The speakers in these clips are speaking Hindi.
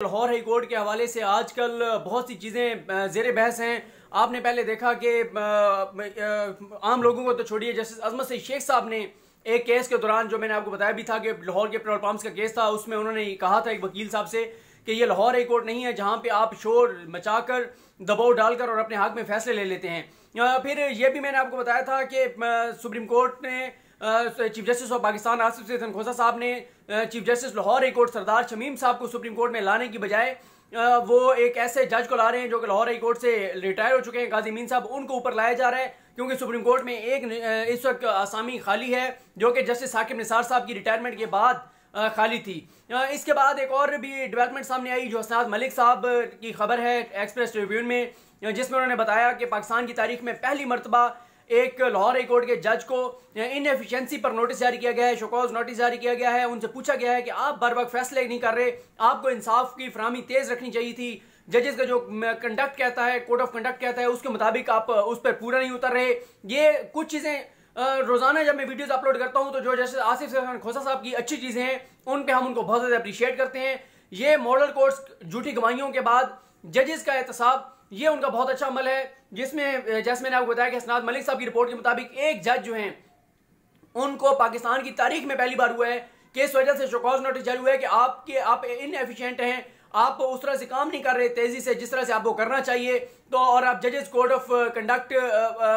लाहौर हाई कोर्ट के हवाले से आजकल बहुत सी चीज़ें ज़ेर बहस हैं। आपने पहले देखा कि आम लोगों को तो छोड़िए, जस्टिस अजमत सईद शेख साहब ने एक केस के दौरान, जो मैंने आपको बताया भी था कि लाहौर के पेट्रोल पंप्स का केस था, उसमें उन्होंने कहा था एक वकील साहब से कि ये लाहौर हाई कोर्ट नहीं है जहाँ पे आप शोर मचाकर दबाव डालकर और अपने हक में फैसले ले लेते हैं। फिर ये भी मैंने आपको बताया था कि सुप्रीम कोर्ट ने chief justice of Pakistan Asif Saeed Khosa साहब ने chief justice Lahore high court Sardar Shamim साहब को सुप्रीम कोर्ट में लाने की बजाय वो एक ऐसे जज को ला रहे हैं जो कि लाहौर हाई कोर्ट से रिटायर हो चुके हैं, गाजी मीन साहब, उनको ऊपर लाया जा रहा है क्योंकि सुप्रीम कोर्ट में एक इस वक्त आसामी खाली है जो कि जस्टिस साकिब निसार साहब की रिटायरमेंट के बाद खाली थी। इसके बाद एक और भी डेवलपमेंट सामने आई जो हसनात मलिक साहब की खबर है एक्सप्रेस ट्रिब्यून में, जिसमें उन्होंने बताया कि पाकिस्तान की तारीख में पहली मरतबा एक लाहौर हाई कोर्ट के जज को इनएफिशिएंसी पर नोटिस जारी किया गया है, शोकॉज नोटिस जारी किया गया है। उनसे पूछा गया है कि आप बर वक्त फैसले नहीं कर रहे, आपको इंसाफ की फराहमी तेज रखनी चाहिए थी। जजेस का जो कंडक्ट कहता है, कोड ऑफ कंडक्ट कहता है, उसके मुताबिक आप उस पर पूरा नहीं उतर रहे। ये कुछ चीज़ें रोजाना जब मैं वीडियोस अपलोड करता हूं तो जो जैसे आसिफ सईद खोसा साहब की अच्छी चीज़ें हैं उन पे हम उनको बहुत ज़्यादा अप्रिशिएट करते हैं। ये मॉडल कोर्ट्स झूठी गवाहियों के बाद जजेस का एहतसाब, ये उनका बहुत अच्छा अमल है, जिसमें जैसे मैंने आपको बताया कि हसनात मलिक साहब की रिपोर्ट के मुताबिक एक जज जो हैं उनको पाकिस्तान की तारीख में पहली बार हुआ है कि इस वजह से शोकॉज नोटिस जारी हुआ है कि आप इनएफिशिएंट हैं, आप उस तरह से काम नहीं कर रहे तेजी से जिस तरह से आपको करना चाहिए, तो और आप जजेस कोड ऑफ कंडक्ट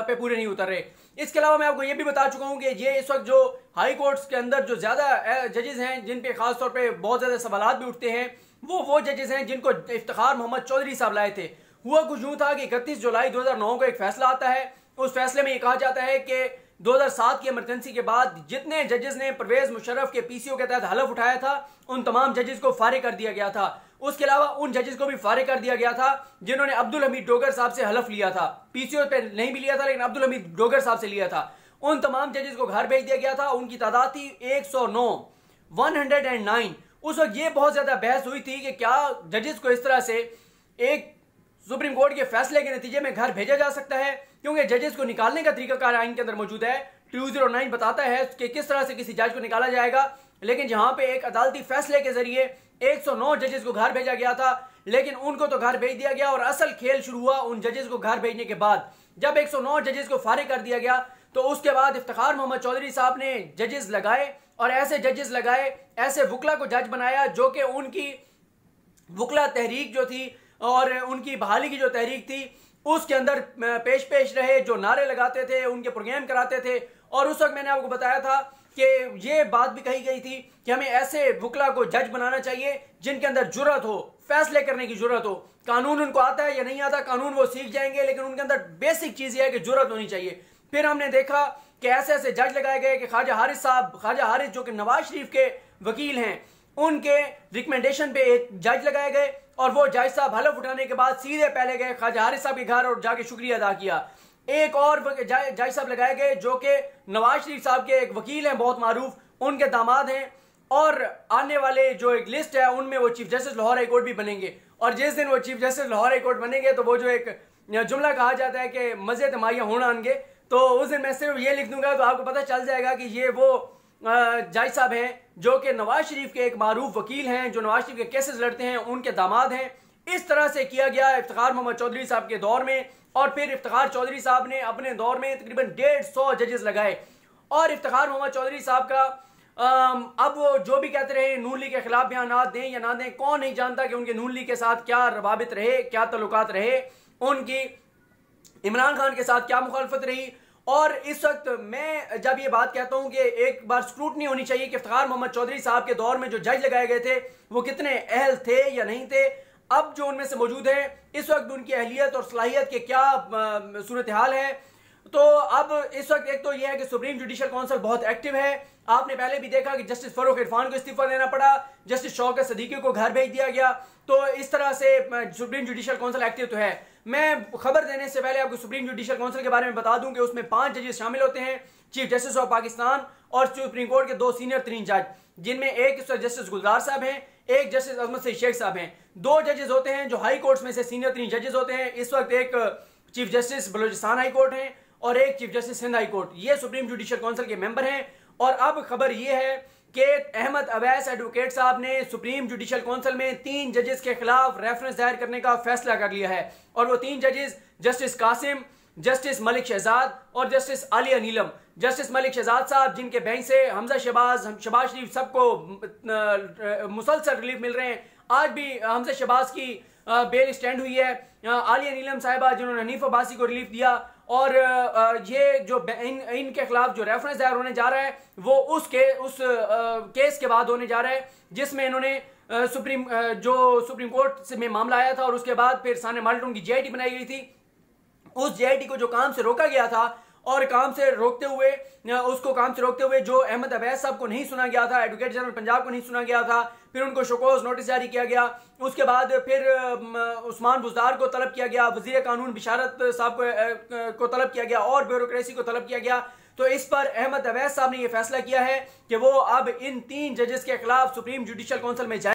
पे पूरे नहीं उतर रहे। इसके अलावा मैं आपको ये भी बता चुका हूं कि ये इस वक्त जो हाई कोर्ट्स के अंदर जो ज्यादा जजेस हैं जिन पे खास तौर पे बहुत ज्यादा सवालात भी उठते हैं, वो जजेस हैं जिनको इफ्तिखार मोहम्मद चौधरी साहब लाए थे। हुआ कुछ यूं था कि 31 जुलाई 2009 को एक फैसला आता है, उस फैसले में ये कहा जाता है कि 2007 की इमरजेंसी के बाद जितने जजेस ने परवेज मुशर्रफ के पीसीओ के तहत हलफ उठाया था उन तमाम जजेस को फारिग कर दिया गया था। उसके अलावा उन जजेस को भी फारिग कर दिया गया था जिन्होंने अब्दुल हमीद डोगर साहब से हलफ लिया था, पीसीओ पे नहीं भी लिया था लेकिन अब्दुल हमीद डोगर साहब से लिया था। उन तमाम जजेस को घर भेज दिया गया था। उनकी तादाद थी 109। उस वक्त ये बहुत ज्यादा बहस हुई थी कि क्या जजेस को इस तरह से एक सुप्रीम कोर्ट के फैसले के नतीजे में घर भेजा जा सकता है, क्योंकि जजेस को निकालने का तरीकाकार आइन के अंदर मौजूद है। 209 बताता है कि किस तरह से किसी जज को निकाला जाएगा, लेकिन जहां पे एक अदालती फैसले के जरिए 109 जजेस को घर भेजा गया था, लेकिन उनको तो घर भेज दिया गया और असल खेल शुरू हुआ उन जजेस को घर भेजने के बाद। जब 109 जजेस को फारिग कर दिया गया तो उसके बाद इफ्तिखार मोहम्मद चौधरी साहब ने जजेस लगाए और ऐसे जजेस लगाए, ऐसे वुकला को जज बनाया जो कि उनकी वुकला तहरीक जो थी और उनकी बहाली की जो तहरीक थी उसके अंदर पेश रहे, जो नारे लगाते थे, उनके प्रोग्राम कराते थे। और उस वक्त मैंने आपको बताया था कि ये बात भी कही गई थी कि हमें ऐसे वुकला को जज बनाना चाहिए जिनके अंदर जुर्रत हो, फैसले करने की जुर्रत हो। कानून उनको आता है या नहीं आता, कानून वो सीख जाएंगे, लेकिन उनके अंदर बेसिक चीज ये है कि जुर्रत होनी चाहिए। फिर हमने देखा कि ऐसे ऐसे जज लगाए गए कि ख्वाजा हारिस जो कि नवाज शरीफ के वकील हैं, उनके रिकमेंडेशन पे एक जज लगाए गए और वो जज साहब हलफ उठाने के बाद सीधे पहले गए ख्वाजा हारिस साहब के घर और जाके शुक्रिया अदा किया। एक और जज साहब लगाए गए जो कि नवाज शरीफ साहब के एक वकील हैं बहुत मारूफ, उनके दामाद हैं, और आने वाले जो एक लिस्ट है उनमें वो chief justice Lahore high court भी बनेंगे। और जिस दिन वो chief justice Lahore high court बनेंगे तो वो जो एक जुमला कहा जाता है कि मजे तमाया होना आनगे, तो उस दिन मैं सिर्फ ये लिख दूंगा तो आपको पता चल जाएगा कि ये वो जज साहब हैं जो कि नवाज शरीफ के एक मारूफ वकील हैं, जो नवाज शरीफ के केसेस लड़ते हैं, उनके दामाद हैं। इस तरह से किया गया इफ्तिखार मोहम्मद चौधरी साहब के दौर में, और फिर इफ्तिखार चौधरी साहब ने अपने दौर में तकरीबन 150 जजेस लगाए। और इफ्तिखार मोहम्मद चौधरी साहब का अब वो जो भी कहते रहे नून लीग के खिलाफ बयान दें या ना दें, कौन नहीं जानता कि उनके नून लीग के साथ क्या रवाबित रहे, क्या तल्लुकात रहे, उनकी इमरान खान के साथ क्या मुखालफत रही। और इस वक्त मैं जब ये बात कहता हूं कि एक बार स्क्रूटनी होनी चाहिए कि इफ्तिखार मोहम्मद चौधरी साहब के दौर में जो जज लगाए गए थे वो कितने अहल थे या नहीं थे। अब जो उनमें से मौजूद है इस वक्त उनकी अहलियत और सलाहियत के क्या सूरत हाल है। तो अब इस वक्त एक तो यह है कि सुप्रीम जुडिशल काउंसिल बहुत एक्टिव है। आपने पहले भी देखा कि जस्टिस फरूख इरफान को इस्तीफा देना पड़ा, जस्टिस शौकत सदीकी को घर भेज दिया गया। तो इस तरह से सुप्रीम जुडिशल काउंसिल एक्टिव तो है। मैं खबर देने से पहले आपको सुप्रीम जुडिशल काउंसिल के बारे में बता दूं कि उसमें 5 जजेस शामिल होते हैं, चीफ जस्टिस ऑफ पाकिस्तान और सुप्रीम कोर्ट के 2 सीनियर तरीन जज, जिनमें एक जस्टिस गुलजार साहब हैं, एक जस्टिस अजमत सईद शेख साहब हैं। 2 जजेस होते हैं जो हाई कोर्ट्स में से सीनियर तरीन जजेस होते हैं। इस वक्त एक chief justice Balochistan high court हैं और एक chief justice Hind high court, ये सुप्रीम जुडिशल काउंसिल के मेंबर हैं। और अब खबर यह है कि अहमद अवैस एडवोकेट साहब ने सुप्रीम जुडिशल काउंसिल में 3 जजेस के खिलाफ रेफरेंस दायर करने का फैसला कर लिया है। और वो 3 जजेस जस्टिस कासिम, जस्टिस मलिक शहजाद और जस्टिस आलिया नीलम। जस्टिस मलिक शहजाद साहब जिनके बेंच से हमजा शहबाज शरीफ सबको मुसलसल रिलीफ मिल रहे हैं, आज भी हमजा शहबाज की बेल स्टैंड हुई है। आलिया नीलम साहिबा जिन्होंने हनीफ अब्बासी को रिलीफ दिया, और ये जो इनके खिलाफ जो रेफरेंस दायर होने जा रहा है वो उस केस के बाद होने जा रहा है जिसमें इन्होंने सुप्रीम कोर्ट से में मामला आया था और उसके बाद फिर साने माल्टून की जीआईटी बनाई गई थी। उस जीआईटी को जो काम से रोका गया था और काम से रोकते हुए जो अहमद अवैस साहब को नहीं सुना गया था, एडवोकेट जनरल पंजाब को नहीं सुना गया था, फिर उनको शोकॉज नोटिस जारी किया गया। उसके बाद फिर उस्मान बुज़दार को तलब किया गया, वजीर कानून बिशारत साहब को तलब किया गया और ब्यूरोक्रेसी को तलब किया गया। तो इस पर अहमद अवैस साहब ने यह फैसला किया है कि वो अब इन 3 जजेस के खिलाफ सुप्रीम जुडिशल काउंसिल में जाए।